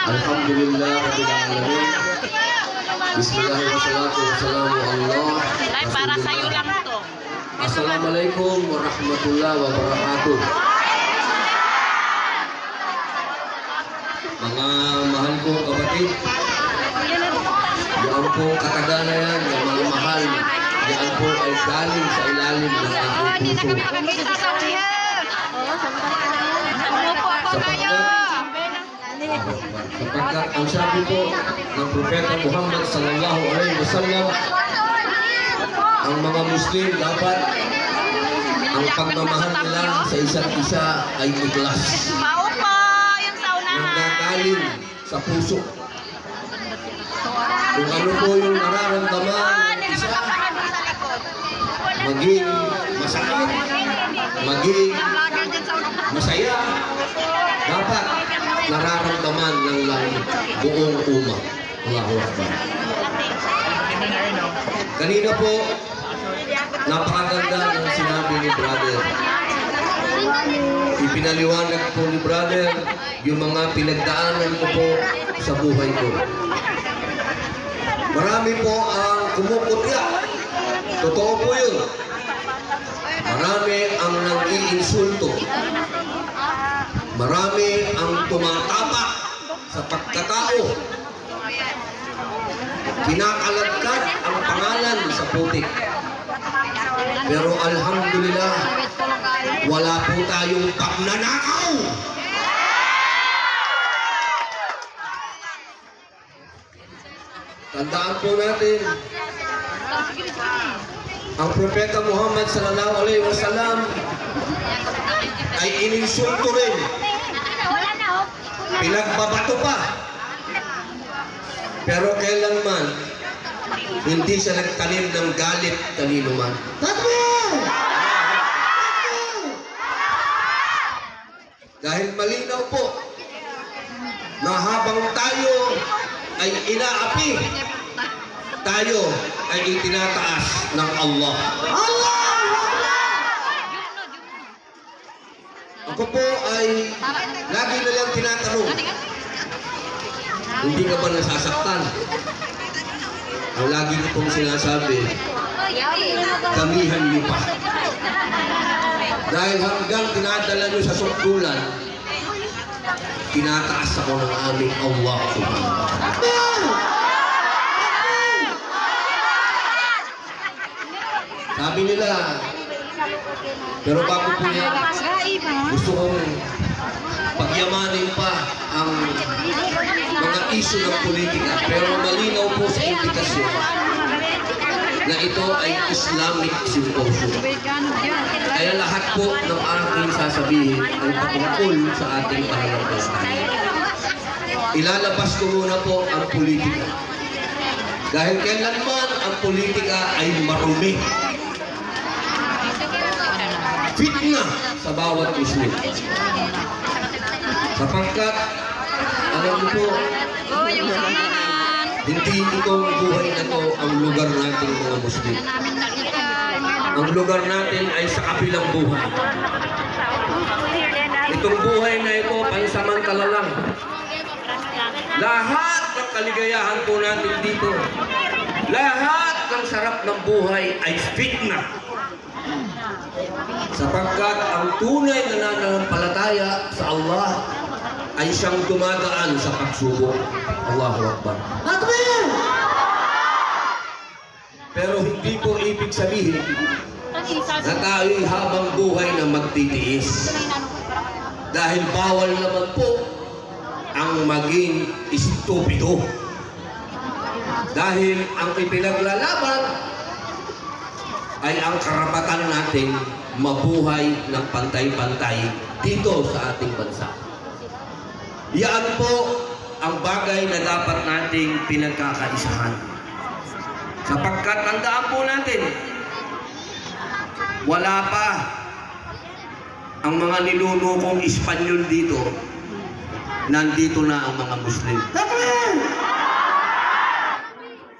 Alhamdulillah Rabbil Alamin. Bismillahirrahmanirrahim. Para sa'yo lang to. Assalamualaikum warahmatullahi wabarakatuh. Mga mahal kong kapatid, yan po katagalan ng mga mahal. Yan po ay galing sa ilalim ng aking puso. Sapagkat ang sabi po ng Propeta Muhammad sallallahu alaihi wasallam, ang mga Muslim dapat ang pagmamahal nila sa isa't isa ay ikhlas. Nanggagaling sa puso. Kung ano po yung nararamdaman ng isa, maging masakit, maging masaya, dapat nararamdaman ng buong ummah. Allahu Akbar. Kanina po, napakaganda ng sinabi ni brother. Ipinaliwanag po ni brother yung mga pinagdaanan ko po sa buhay ko. Marami po ang kumuputya. Totoo po yun. Marami ang nag-iinsulto. Marami ang tumatapak sa pagkatao. Kinakalagkat ang pangalan sa putik. Pero alhamdulillah, wala po tayong pagnanakaw. Tandaan po natin, ang Propeta Muhammad sallallahu alaihi wasallam ay ininsulto rin. Pinagbabato pa. Pero kailanman, hindi siya nagtanim ng galit kanino man. Dahil malinaw po na habang tayo ay inaapi, tayo ay itinataas ng Allah. Ako po ay lagi na lang tinatanong, hindi ka ba nasasaktan? Ang lagi ko pong sinasabi, damihan niyo pa. Dahil hanggang tinadala niyo sa sukdulan, tinataas ako ng aming Allah subhanahu wa ta'ala. Sabi nila, pero bago po yan, gusto kong pagyamanin pa ang mga issue ng politika. Pero malinaw po sa implication na ito ay Islamic symposium. Kaya lahat po ng aking sasabihin ay patungkol sa ating pananampalataya. Ilalabas ko muna po ang politika. Dahil kailanman ang politika ay marumi. Fitna sa bawat Muslim. Sapagkat, alam mo po, hindi itong buhay na to ang lugar natin mga Muslim. Ang lugar natin ay sa kabilang buhay. Itong buhay na ito, pansamantala lang. Lahat ng kaligayahan po natin dito, lahat ng sarap ng buhay ay fitna. Sapagkat ang tunay na nananampalataya sa Allah ay siyang dumadaan sa pagsubok. Allahu Akbar. Pero hindi po ibig sabihin na tayo'y habang buhay na magtitiis. Dahil bawal naman po ang maging estupido. Dahil ang ipinaglalaban ay ang karapatan natin mabuhay ng pantay-pantay dito sa ating bansa. Yan po ang bagay na dapat nating pinagkakaisahan. Sapagkat tandaan po natin, wala pa ang mga nilunukong Espanyol dito, nandito na ang mga Muslim.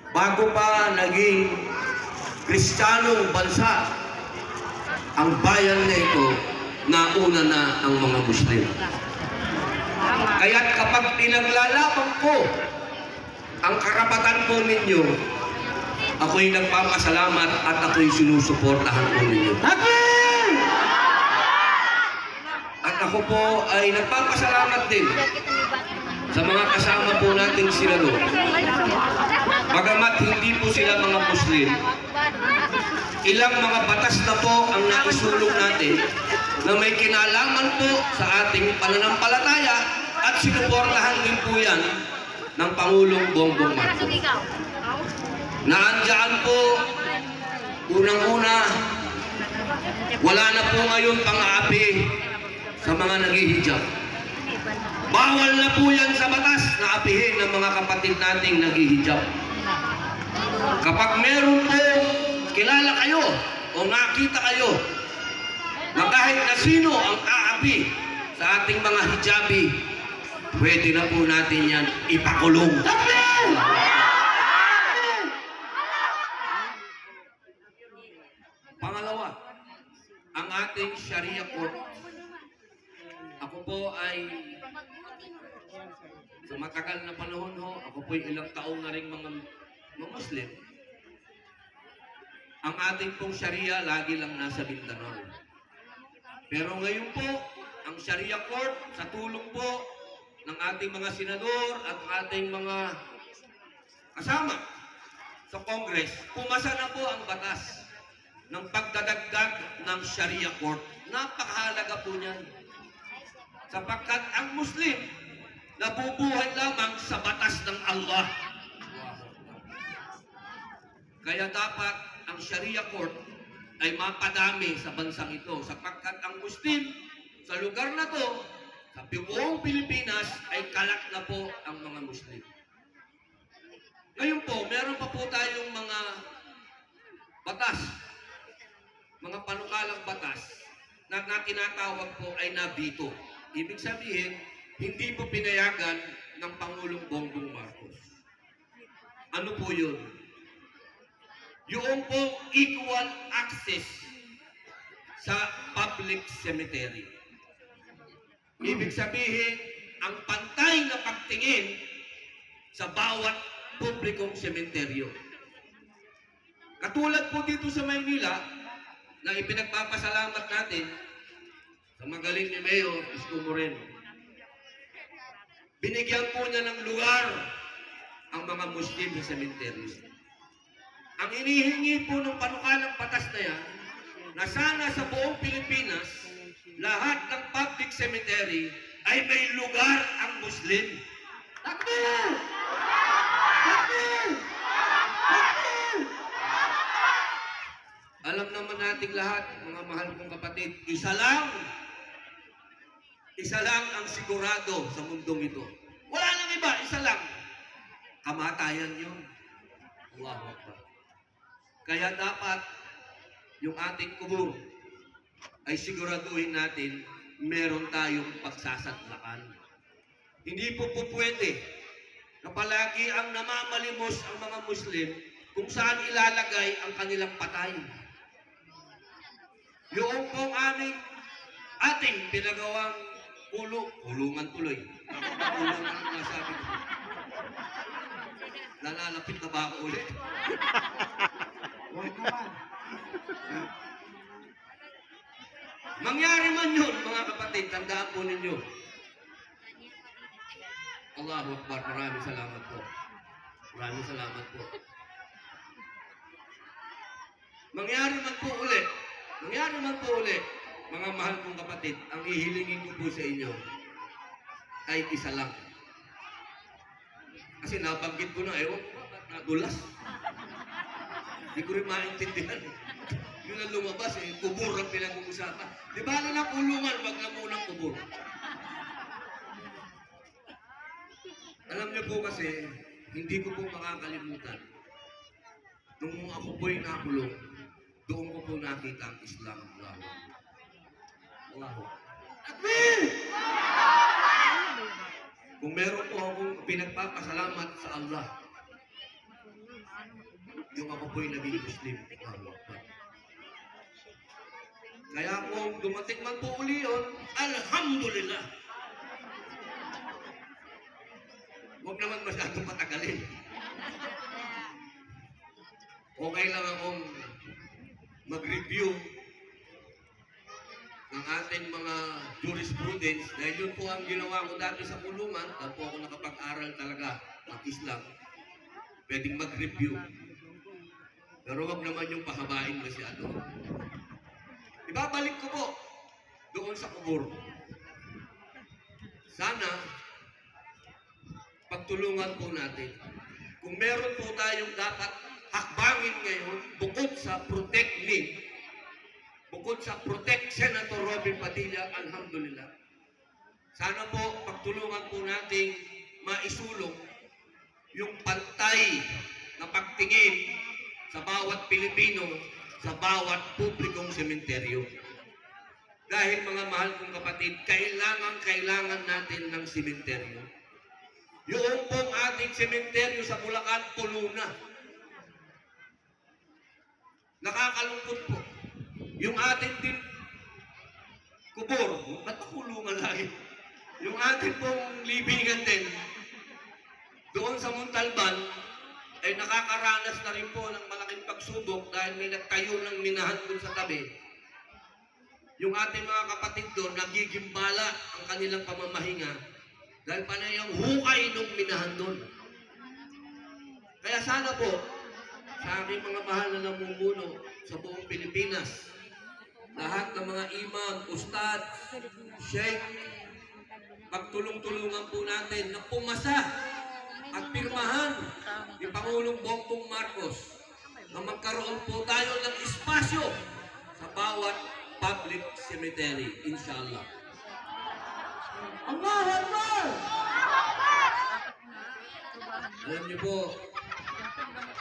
Bago pa naging Kristiyanong bansa, ang bayan na ito, nauna na ang mga Muslim. Kaya kapag pinaglalaban ko ang karapatan po ninyo, ako'y nagpapasalamat at ako'y sinusuportahan po ninyo. At ako po ay nagpapasalamat din sa mga kasama po nating senador. Bagamat hindi po sila mga Muslim, ilang mga batas na po ang naisulong natin na may kinalaman po sa ating pananampalataya at sinuportahan din po yan ng Pangulong Bongbong Marcos. Naandyan po, unang-una, wala na po ngayon pang-aapi sa mga naghihijab. Bawal na po yan sa batas na apihin ng mga kapatid nating naghihijab. Kapag meron po kilala kayo o nakita kayo na kahit na sino ang aapi sa ating mga hijabi, pwede na po natin yan ipakulong. Pangalawa, ang ating Sharia Court. Ako po ay sa matagal na panahon ho, ako po ilang taon na rin mga Muslim. Ang ating pong Sharia lagi lang nasa Mindanao. Pero ngayon po, ang Sharia Court sa tulong po ng ating mga senador at ating mga kasama sa Congress, pumasa na po ang batas ng pagdadagdag ng Sharia Court. Napakahalaga po niyan. Sapagkat ang Muslim nabubuhay lamang sa batas ng Allah. Kaya dapat ang Sharia Court ay mapadami sa bansang ito. Sapagkat ang Muslim sa lugar na to, sa buong Pilipinas, ay kalat na po ang mga Muslim. Ngayon po, meron pa po tayong mga batas, mga panukalang batas na tinatawag po ay nabito. Ibig sabihin, hindi po pinayagan ng Pangulong Bongbong Marcos. Ano po yun? Yung po equal access sa public cemetery. Ibig sabihin, ang pantay na pagtingin sa bawat publikong sementeryo. Katulad po dito sa Maynila, na ipinagpapasalamat natin sa magaling ni Mayor Isko Moreno. Binigyan po niya ng lugar ang mga Muslim sa sementeryo. Ang inihingi po ng panukalang batas na yan, na sana sa buong Pilipinas, lahat ng public cemetery ay may lugar ang Muslim. Takbir! Takbir! Takbir! Alam naman nating lahat, mga mahal kong kapatid, isa lang ang sigurado sa mundong ito. Wala nang iba, isa lang. Kamatayan yun. Allahu Akbar. Kaya dapat yung ating kubur ay siguraduhin natin meron tayong pagsasadlakan. Hindi po pwede na palagi ang namamalimos ang mga Muslim kung saan ilalagay ang kanilang patay. Yung pong ating pinagawang kulungan tuloy. Kulungan ang nasabi ko. Nalalapit na ba ako ulit? Mangyari man yun, mga kapatid, tandaan po ninyo. Allahu Akbar, maraming salamat po. Maraming salamat po. Mangyari man po ulit, mga mahal kong kapatid, ang ihilingin ko po sa inyo ay isa lang. Kasi nabanggit ko na, ewan ko, ba't nadulas? Hindi ko rin maintindihan. Yun ang lumabas kubur ang pinag-uusapan. Di ba na kulungan, wag na munang kubur. Alam niyo po kasi, hindi ko po makakalimutan. Nung ako po'y nakulong, doon ko po nakita ang Islam. Allahu Akbar. Kung meron po akong pinagpapasalamat sa Allah, yung ako po'y naging Muslim. Allahu Akbar. Kaya kung dumating man po uli yun, alhamdulillah. Huwag naman masyadong patagalin. Okay lang akong mag-review ng ating mga jurisprudence dahil yun po ang ginawa ko dati sa kulungan. Dahil po ako nakapag-aral talaga ng Islam. Pwedeng mag-review. Pero wag naman yung pahabain masyado. Ibabalik ko po doon sa kubur. Sana pagtulungan po natin. Kung meron po tayong dapat hakbangin ngayon, bukod sa Protect Me, bukod sa Protect Senator Robin Padilla, alhamdulillah. Sana po pagtulungan po natin maisulong yung pantay na pagtingin sa bawat Pilipino, sa bawat publikong sementeryo. Dahil mga mahal kong kapatid, kailangan natin ng sementeryo. Yung pong ating sementeryo sa Bulacan, puno na. Nakakalungkot po. Yung ating din kubor, ba't makulungan lagi? Yung ating pong libingan din, doon sa Montalban, ay nakakaranas na rin po ng malaking pagsubok dahil may nagtayo ng minahan doon sa tabi. Yung ating mga kapatid doon, nagigimbala ang kanilang pamamahinga dahil panay ang hukay ng minahan doon. Kaya sana po, sa aking mga mahal na namumuno sa buong Pilipinas, lahat ng mga imam, ustad, sheikh, pagtulong-tulungan po natin na pumasa at pirmahan ni Pangulong Bongbong Marcos na magkaroon po tayo ng espasyo sa bawat public cemetery, inshallah. Allahu Akbar! Alam niyo po,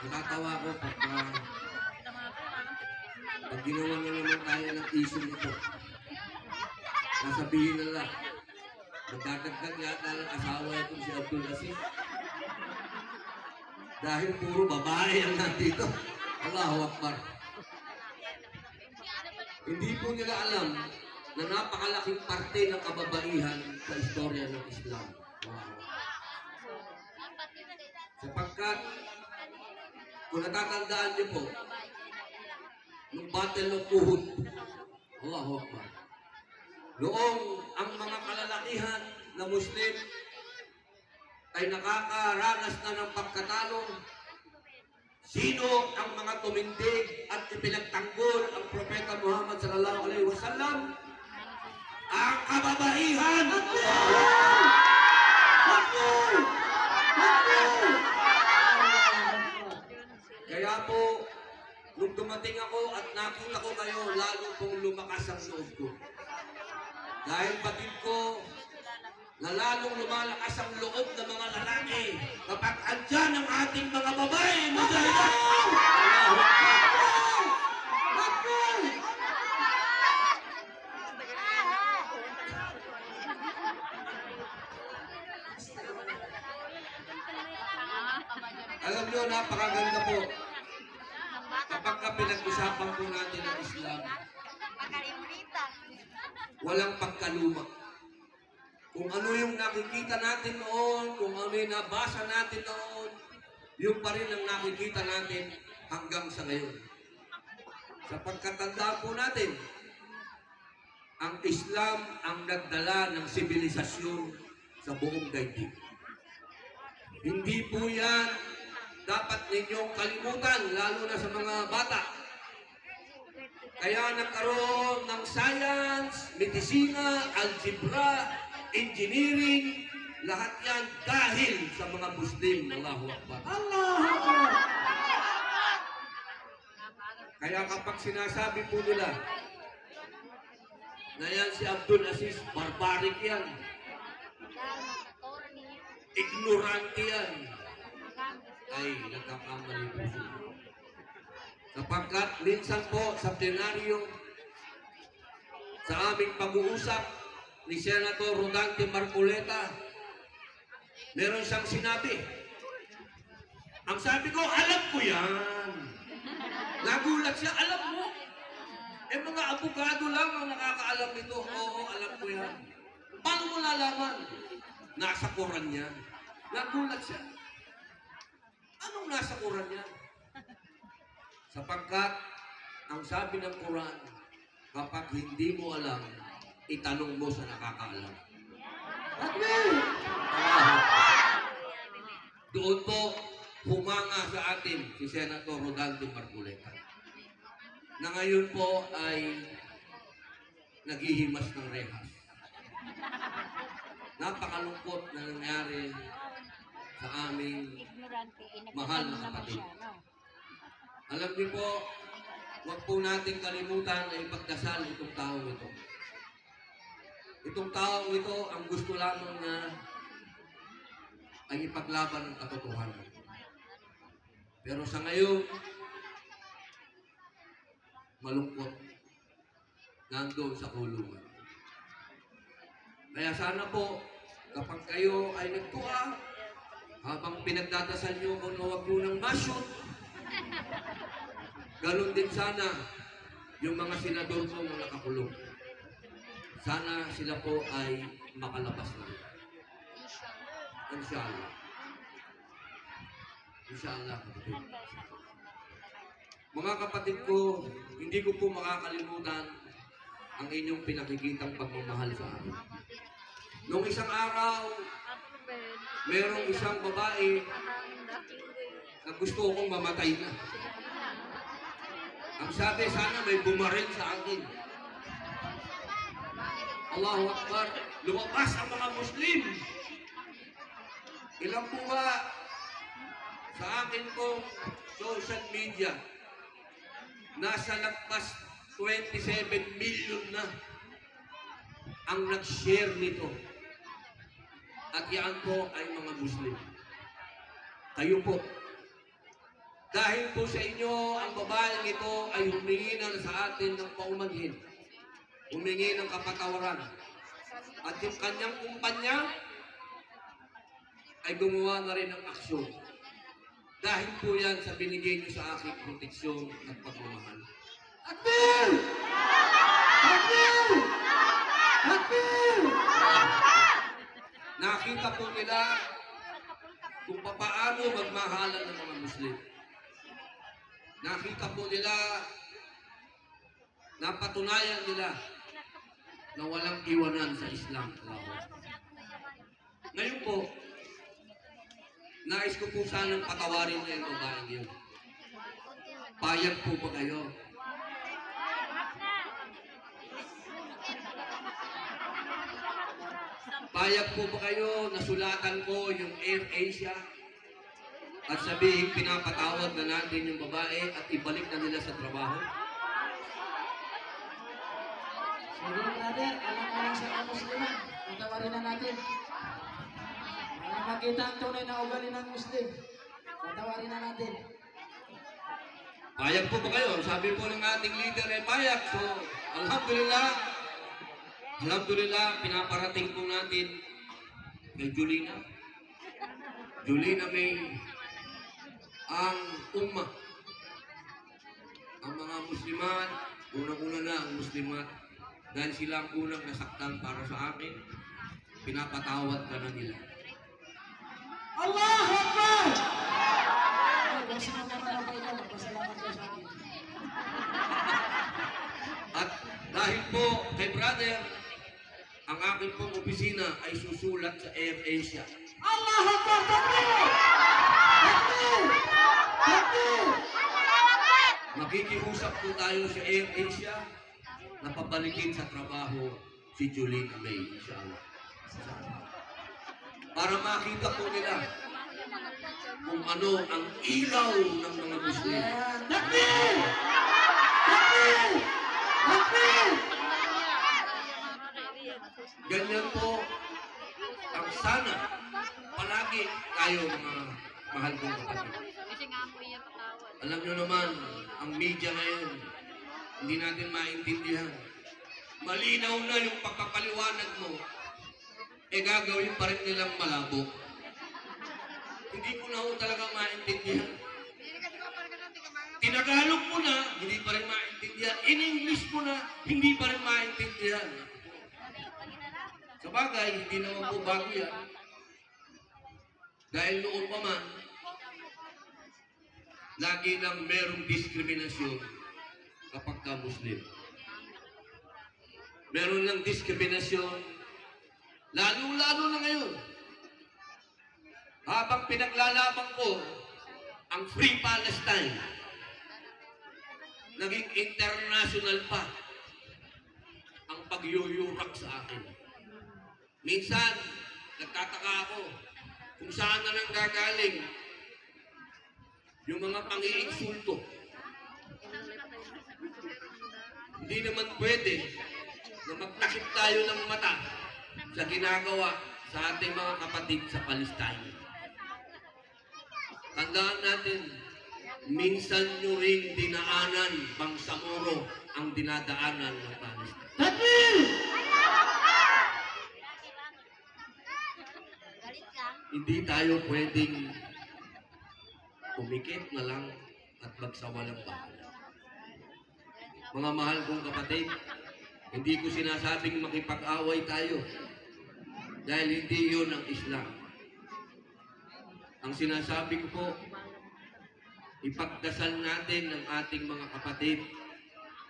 natatawa ko pag ginawa na naman tayo ng issue nito. Sasabihin nila, magdadagdag yata ng asawa itong si Abdul Aziz. Dahil puro babae ang nandito. Allahu Akbar. Hindi po nila alam na napakalaking parte ng kababaihan sa istorya ng Islam. Wow. Sapagkat, kung natatandaan niyo po, yung Battle of Uhud, Allahu Akbar. Noong ang mga kalalakihan na Muslim ay nakakaranas na ng pagkatalo, sino ang mga tumindig at ipinagtanggol ang Propeta Muhammad sallallahu alaihi wasallam? Ang kababaihan! Kaya po, nung dumating ako at nakita ko kayo, lalo pong lumakas ang loob ko. Dahil batid ko, na lalong lumalakas ang loob ng mga lalaki kapag andyan ang ating mga babae. Mujahid! Allahu Akbar! Alam nyo, napakaganda po. Kapag ka pinag-usapan po natin ang Islam, walang pagkaluma. Kung ano yung nakikita natin noon, kung ano yung nabasa natin noon, yung pa rin ang nakikita natin hanggang sa ngayon. Sa pagkatanda po natin, ang Islam ang nagdala ng sibilisasyon sa buong daigdig. Hindi po yan dapat ninyong kalimutan, lalo na sa mga bata. Kaya nagkaroon ng science, medisina, algebra, engineering, lahat yan dahil sa mga Muslim. Allahu Akbar. Allahu Akbar! Kaya kapag sinasabi po nila na yan si Abdul Aziz, barbaric yan. Ignorante yan. Ay, nagkakamali po sila. Sapagkat minsan po sa plenaryo, sa aming pag-uusap ni Senator Rodante Marcoleta, meron siyang sinabi. Ang sabi ko, alam ko yan. Nagulat siya, alam mo. Eh mga abogado lang ang nakakaalam nito. Oo, alam ko yan. Paano mo nalaman? Nasa Quran yan. Nagulat siya. Anong nasa Quran yan? Sapagkat ang sabi ng Quran, kapag hindi mo alam, itanong mo sa nakakaalam. Doon po humanga sa atin si Senator Rodaldo Marcoleta na ngayon po ay naghihimas ng rehas. Napakalungkot na nangyari sa aming mahal na kapatid. Alam niyo po, huwag po natin kalimutan na ipagdasal itong taong ito. Itong taong ito, ang gusto lamang niya ay ipaglaban ng katotohanan. Pero sa ngayon, malungkot, nandoon sa kulungan. Kaya sana po, kapag kayo ay nagtuwa, habang pinagdadasal nyo kung huwag nyo nang ma-shoot, ganun din sana yung mga senador po na nakakulong. Sana sila po ay makalabas na. Inshallah. Inshallah, kapatid. Mga kapatid ko, hindi ko po makakalimutan ang inyong pinakikitang pagmamahal sa amin. Noong isang araw, merong isang babae na gusto kong mamatay na. Ang sabi, sana may bumaril sa akin. Allahu Akbar, lumabas ang mga Muslim. Ilang po ba sa akin pong social media, nasa lagpas 27 million na ang nag-share nito. At yan po ay mga Muslim. Kayo po. Dahil po sa inyo, ang babaeng ito ay humingi na sa atin ng paumanhin. Humingi ng kapatawaran. At yung kanyang kumpanya ay gumawa na rin ng aksyon. Dahil po yan sa binigay niyo sa aking proteksyon at pagmamahal. Akbil! Akbil! Akbil! Nakita po nila kung paano magmahalan ng mga Muslim. Nakita po nila, napatunayan nila na walang iwanan sa Islam. Ngayon po, nais ko po sanang patawarin na yung babaeng yun. Payag po ba kayo? Payag po ba kayo na sulatan ko yung Air Asia at sabihin pinapatawad na natin yung babae at ibalik na nila sa trabaho? Sige, brother, alam sa mga Musliman. Patawarin na natin. Para makita ang tunay na ugali ng Muslim. Patawarin na natin. Payag po ba kayo? Sabi po ng ating leader ay payag. So, alhamdulillah, pinaparating po natin kay Julina. Julina May ang ummah. Ang mga Muslimat, unang-una na ang Muslimat, dahil sila ang unang nasaktan para sa akin, pinapatawad ka na nila. Allahu Akbar! Kasi naman ako ikaw, magpasalamat ka sa akin. At dahil po kay brother, ang aking pong opisina ay susulat sa Air Asia. Allahu Akbar! Takbir! Takbir! Takbir! Makikiusap po tayo sa Air Asia na pabalikin sa trabaho si Julina May, inshallah. Para makita po nila kung ano ang ilaw ng mga Muslim. Takbir! Takbir! Takbir! Ganyan po ang sana palagi tayo mga mahal kong kapatid. Alam nyo naman, ang media ngayon, hindi natin maintindihan. Malinaw na yung pagpapaliwanag mo, gagawin pa rin nilang malabo. Hindi ko na talaga maintindihan. Tinagalog mo na, hindi pa rin maintindihan, in-English mo na hindi pa rin maintindihan. Sa bagay, hindi naman po bago yan. Dahil noon pa man, lagi nang merong diskriminasyon kapag ka Muslim. Meron ng diskriminasyon, lalo-lalo na ngayon. Habang pinaglalaban ko ang Free Palestine, naging international pa ang pagyuyurak sa akin. Minsan, nagtataka ako kung saan na nang gagaling yung mga pang-iinsulto. Hindi naman pwede na magtakip tayo ng mata sa ginagawa sa ating mga kapatid sa Palestine. Tandaan natin, minsan nyo ring dinaanan, Bangsamoro, ang dinadaanan ng Palestine. Hindi tayo pwedeng umikit na lang at magsawalang bahala. Mga mahal kong kapatid, hindi ko sinasabing makipag-away tayo dahil hindi yun ang Islam. Ang sinasabi ko po, ipagdasal natin ng ating mga kapatid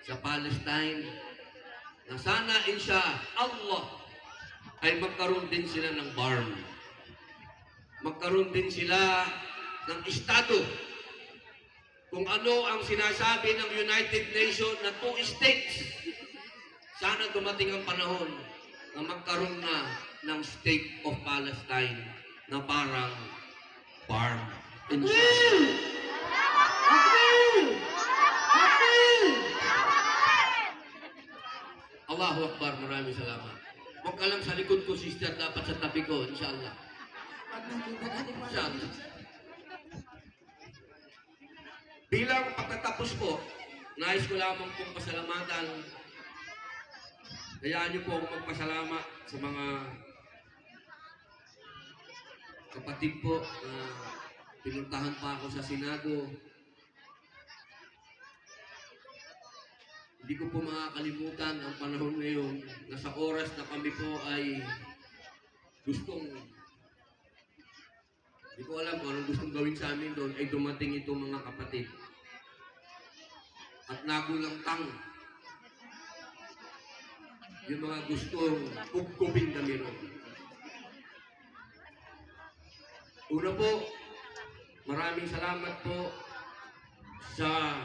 sa Palestine na sana insya Allah ay magkaroon din sila ng barm. Magkaroon din sila ng estado. Kung ano ang sinasabi ng United Nations na 2 states, sana dumating ang panahon na magkaroon na ng State of Palestine na parang farm. Allahu Akbar, maraming salamat. Huwag ka lang sa likod ko, sister, dapat sa tabi ko, inshallah. Inshallah. Bilang pagkatapos po, nais ko lamang pong pasalamatan. Hayaan niyo po akong magpasalamat sa mga kapatid po na pinuntahan pa ako sa Senado. Hindi ko po makakalimutan ang panahon ngayon na sa oras na kami po ay gustong, hindi ko alam kung anong gustong gawin sa amin doon, ay dumating itong mga kapatid. At nagulangtang yung mga gustong ugkubing kami roon. Una po, maraming salamat po sa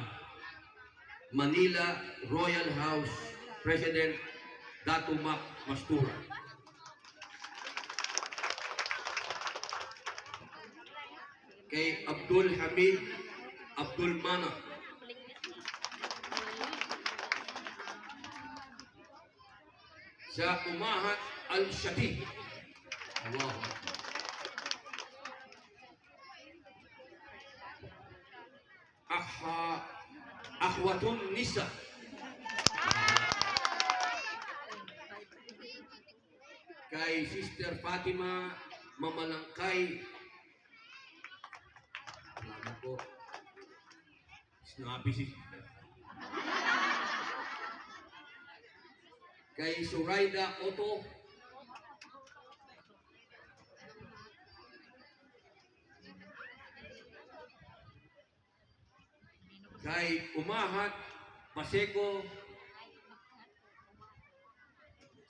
Manila Royal House President Dato Mac Mastura. Kay Abdul Hamid Abdul Mana, sa Umahat Al-Shati. Allah. Akhwatun Nisa. Kay Sister Fatima Mamalangkay. Salamat po. Snappy si Sister. Kay Suraida Otto. Kay Umahat Paseco,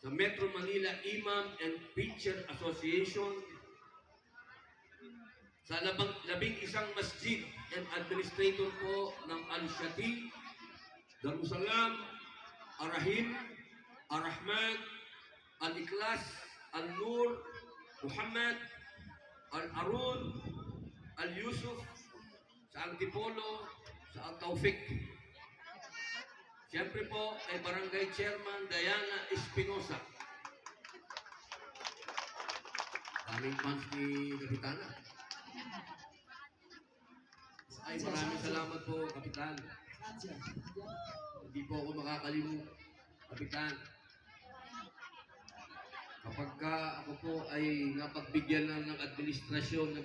sa Metro Manila Imam and Preacher Association, sa labing isang masjid and administrator po ng Al-Shati, Darussalam, Arahim, Ar-Rahman, Al-Ikhlas, Al-Nur, Muhammad, Al-Arun, Al-Yusuf, sa Antipolo, sa Al-Tawfiq. Siyempre po ay Barangay Chairman Diana Espinosa. Daming fans ni Kapitana. Ay, maraming salamat po, Kapitan. Hindi po ako makakalimutan, Kapitan. Kapag ako po ay napagbigyan ng administrasyon,